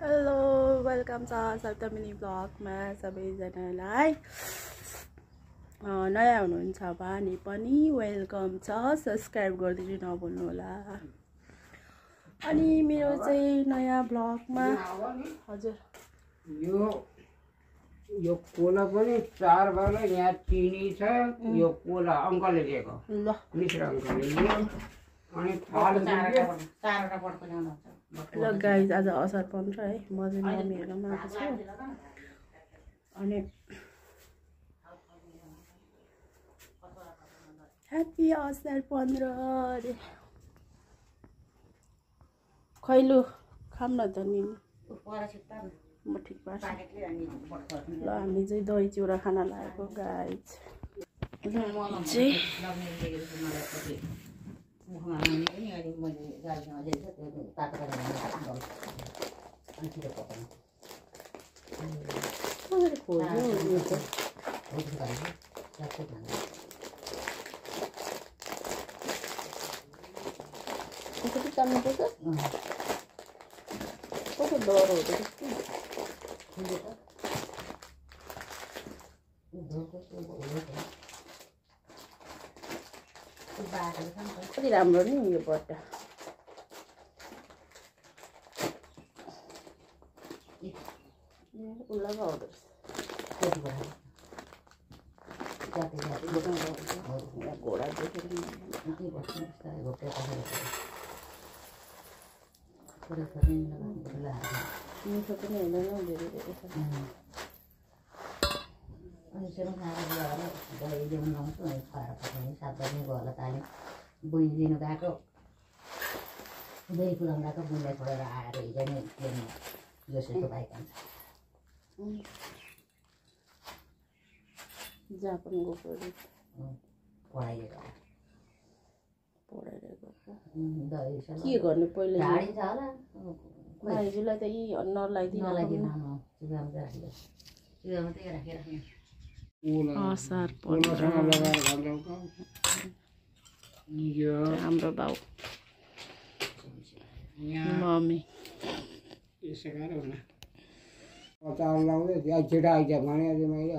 Hello welcome छ सप्तमिनी ब्लगमा सबैजनालाई नयाँ हुनुहुन्छ भने पनि वेलकम छ सब्स्क्राइब गरिदिनु नभुल्नु होला। अनि मेरो चाहिँ नयाँ ब्लगमा हजुर यो कोला पनि 4 वाला यहाँ चिनी छ। यो कोला अंकलले दिएको ल मिश्र अंकलले दियो अनि थाल चारवटा पटको ल्याउनु हुन्छ। ल गाइस आज असार 15 है म चाहिँ मम्मीहरुमा आएको छु अनि ह्यापी असार 15 रे खैलु खाम न त नि म ठीक पार्छु ल हामी चाहिँ दही चिउरा खान लागेको गाइस कस्तो डर हो कति राम्रो नि यो बट्टा उल्ला पाउँदो रहेछ घोडा देखेर मिठो पनि हुँदैन धेरै धेरै छ। बुझिदिनु गएको दही पुऱ्याउनु गएको बुढलाई छोडेर आएर हिजो नै जोसेको भाइ खान्छ जापान गएको पढाइले पढाएर गएको दही के गर्नु पहिला गाडी छ होला भाइजूलाई त यी नलाइदिनु असार 15 हाम्रो बाउ मम्मी यसो गरौँ न अचार लाउँदै त्यहाँ छिटो आइज भने मैले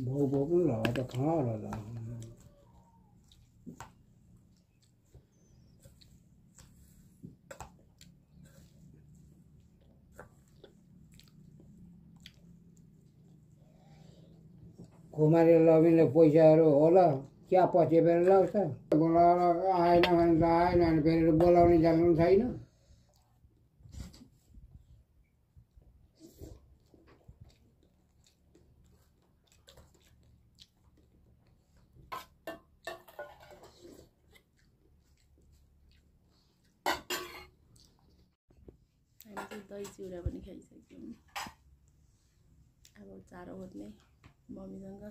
भाउ पनि ल त कहाँ होला कुमारी लबिनले पैसाहरू होला क्या पछि फेरि लाग्छ बोलाएर आएन भने त आएन भने फेरि बोलाउने जानु छैन। दही चिउरा पनि खाइसक्यौँ अब चारो खोज्ने मम्मीसँग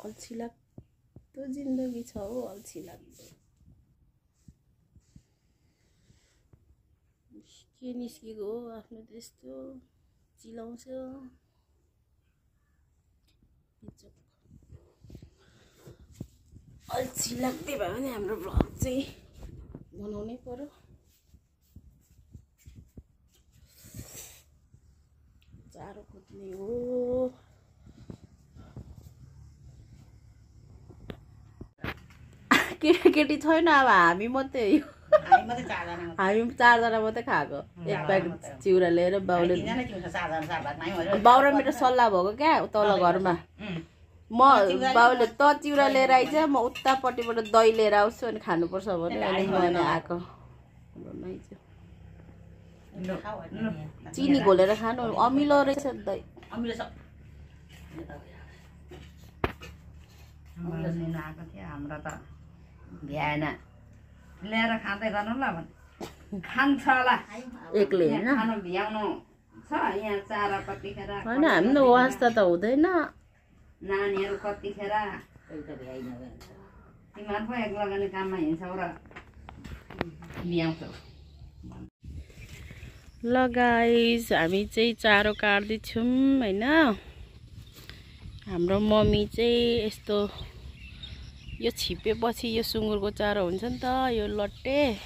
अल्छी लाग्दो जिन्दगी छ हो अल्छी लाग्दो के निस्केको हो आफ्नो त्यस्तो चिलाउँछ अल्छी लाग्दै भयो भने हाम्रो ब्लग चाहिँ बनाउनै पर्यो। चारो खोज्ने हो केटी छैन अब हामी मात्रै हो हामी 4 जना मात्रै खाएको एक प्याकेट चिउरा लिएर बाउले बाउ र मेरो सल्लाह भएको क्या तल घरमा म बाउले त चिउरा लिएर आइज म उतापट्टिबाट दही लिएर आउँछु अनि खानुपर्छ भने अनि मैले आएको चिनी घोलेर खानु अमिलो रहेछ दही हाम्रो त भ्याएन ल्याएर खाँदै गर्नु ल भने खान्छ होला एक्लै हैन खानु भ्याउनु छ यहाँ चारा कतिखेर हैन हामी वास्ता त हुँदैन नानीहरू कतिखेर तिमीहरू पो एक लगाउने काममा हिँड्छौ र भ्याउँछौ ल गाइस हामी चाहिँ चारो काट्दैछौँ हैन। हाम्रो मम्मी चाहिँ यस्तो यो छिपेपछि यो सुँगुरको चारो हुन्छ नि त, यो लट्टे।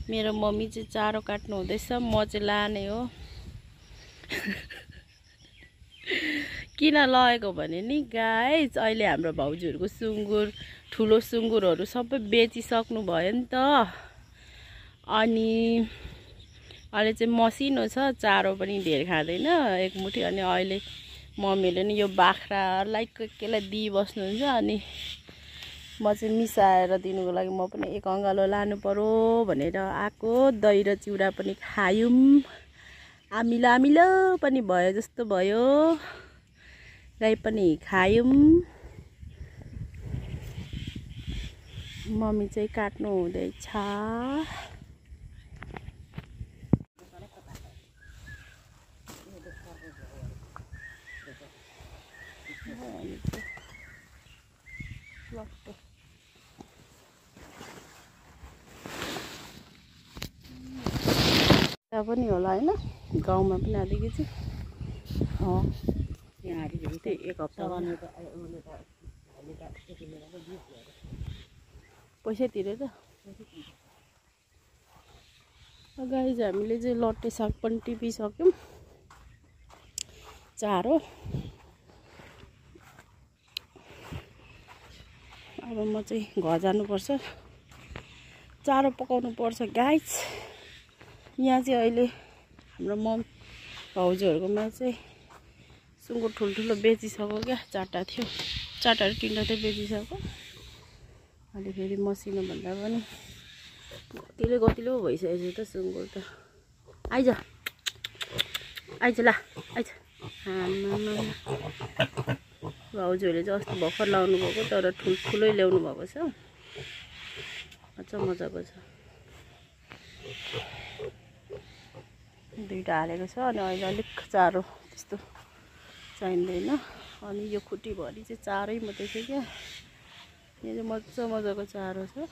मेरो मम्मी चाहिँ चारो काट्नु हुँदैछ, म चाहिँ लाने हो। किन लगेको भने नि गाइस अहिले हाम्रो भाउजूहरूको सुँगुर ठुलो सुँगुरहरू सबै बेचिसक्नु भयो नि त। अनि अहिले चाहिँ मसिनो छ, चारो पनि धेर खाँदैन एक मुठी। अनि अहिले मम्मीले नि यो बाख्रालाई केलाई दिइबस्नुहुन्छ। अनि म चाहिँ मिसाएर दिनुको लागि म पनि एक अङ्गालो लानु पर्यो भनेर आएको। दही र चिउरा पनि खायौँ, आमिलो आमिलो पनि भयो जस्तो भयो, गाई पनि खायौँ। मम्मी चाहिँ काट्नु हुँदैछ। त्यहाँ पनि होला हैन, गाउँमा पनि अलिकति एक हप्ता पैसा तिरेर। गाइस हामीले चाहिँ लट्टे साग पनि टिपिसक्यौँ, चारो। अब म चाहिँ घर जानुपर्छ, चारो पकाउनु पर्छ गाइस। यहाँ चाहिँ अहिले हाम्रो भाउजूहरूकोमा चाहिँ सुँगुर ठुल्ठुलो बेचिसक्यो क्या, 4टा थियो, 4टा र 3टा चाहिँ बेचिसक्यो। अहिले फेरि मसिनो भन्दा पनि गतिलो भइसकेको छ त सुँगुर त। आइज आइज ल आइज। भाउजूहरूले चाहिँ अस्ति भर्खर लाउनु भएको, तर ठुलै ल्याउनु भएको छ, मजाको छ। 2टा हालेको छ। अनि अहिले अलिक चारो त्यस्तो चाहिँदैन। अनि यो खुट्टीभरि चाहिँ चारै मात्रै छ क्या। यो चाहिँ मजाको चारो छ।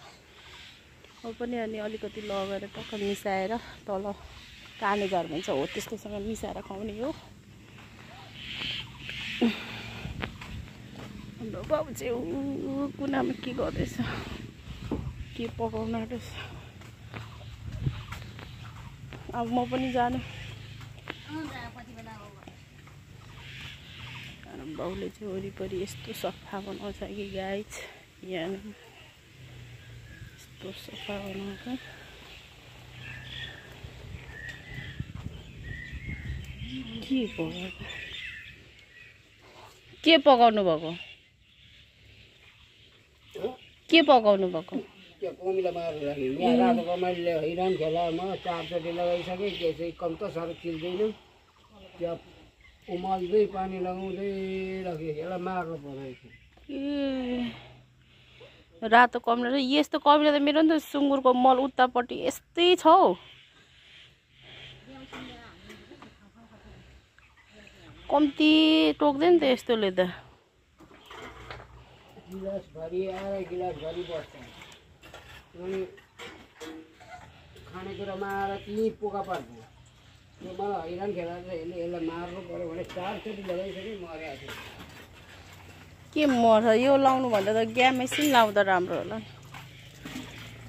अब पनि अनि अलिकति लगेर टक्क मिसाएर तल काने घर भन्छ हो त्यस्तोसँग मिसाएर खुवाउने हो। हाम्रो बाउ चाहिँ कुनामा के गर्दैछ, के पकाउन रहेछ। अब म पनि जानु। बाउले चाहिँ वरिपरि यस्तो सफा बनाउँछ कि गाइस, यहाँ यस्तो सफा बनाउँछ। के पकाउनु भएको? के पकाउनु भएको? त्यो कोमिला मार्नु लागि यहाँ रातोको मैले हैरान खेलामा 4चोटि लगाइसकेँ, त्यो चाहिँ कम त साह्रो चिल्दैन। त्यो उमाल्दै पानी लगाउँदै राखेँ, यसलाई मार्नु पर्छ। रातो कमिला र यस्तो कमिला त मेरो नि त सुँगुरको मल उतापट्टि यस्तै छ हौ। कम्ती टोक्दैन त यस्तोले त। गिलासभरि आएर गिलासभरि बस्छ। अनि खानेकुरामा आएर त्यहीँ पोका पार्छ। यो मलाई हैरान खेलाएर यसलाई मार्नु पऱ्यो भने 4चोटि लगाइसकेँ, मरेको छु। के मर्छ यो लाउनु भन्दा त ग्यामेसिन लाउँदा राम्रो होला।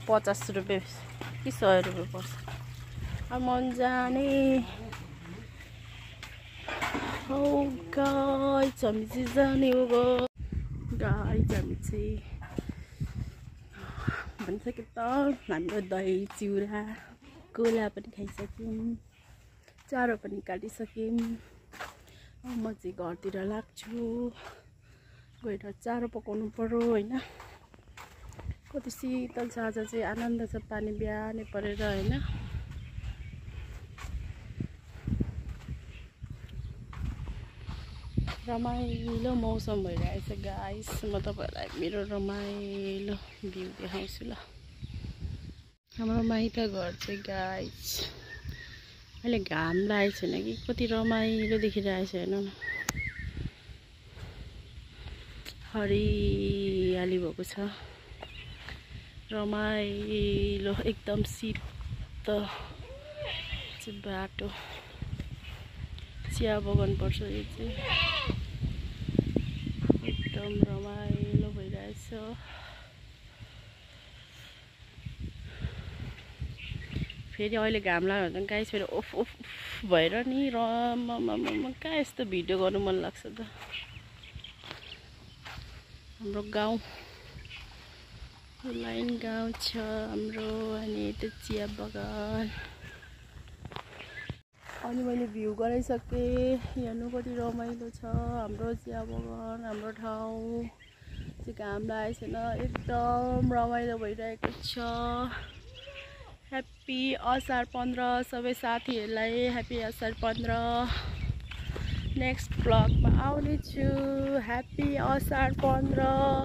50 रुपियाँ कि 100 रुपियाँ पर्छ। अब मन जाने हो गाइस, हामी चाहिँ जाने हो गाइस। हामी चाहिँ भनिसक्यो त, हाम्रो दही चिउरा कोला पनि खाइसक्यौँ, चारो पनि काटिसक्यौँ। अब म चाहिँ घरतिर लाग्छु, गएर चारो पकाउनु पर्यो होइन। कति शीतल छ आज चाहिँ, आनन्द छ। पानी बिहानै परेर होइन। रमाइलो मौसम भइरहेछ गाइस। म तपाईँहरूलाई मेरो रमाइलो भ्यू देखाउँछु ल। हाम्रो माइत घर चाहिँ गाइस अहिले घाम लागेको छैन कि कति रमाइलो देखिरहेछ हेर्नु न। हरियाली भएको छ, रमाइलो एकदम शीत चाहिँ बाटो चिया बगान पर्छ यो चाहिँ एकदम रमाइलो भइरहेछ फेरि अहिले घाम लाग्यो भने गाइस फेरि ओफ ओफ भएर नि कहाँ यस्तो भिडियो गर्नु मन लाग्छ त हाम्रो गाउँ लाइन गाउँ छ हाम्रो अनि त्यो चिया बगान अनि मैले भ्यू गराइसकेँ हेर्नु कति रमाइलो छ हाम्रो चिया बगान हाम्रो ठाउँ चाहिँ घाम लागेको छैन एकदम रमाइलो भइरहेको छ ह्याप्पी असार 15 सबै साथीहरूलाई ह्याप्पी असार 15 नेक्स्ट ब्लगमा आउनेछु ह्याप्पी असार 15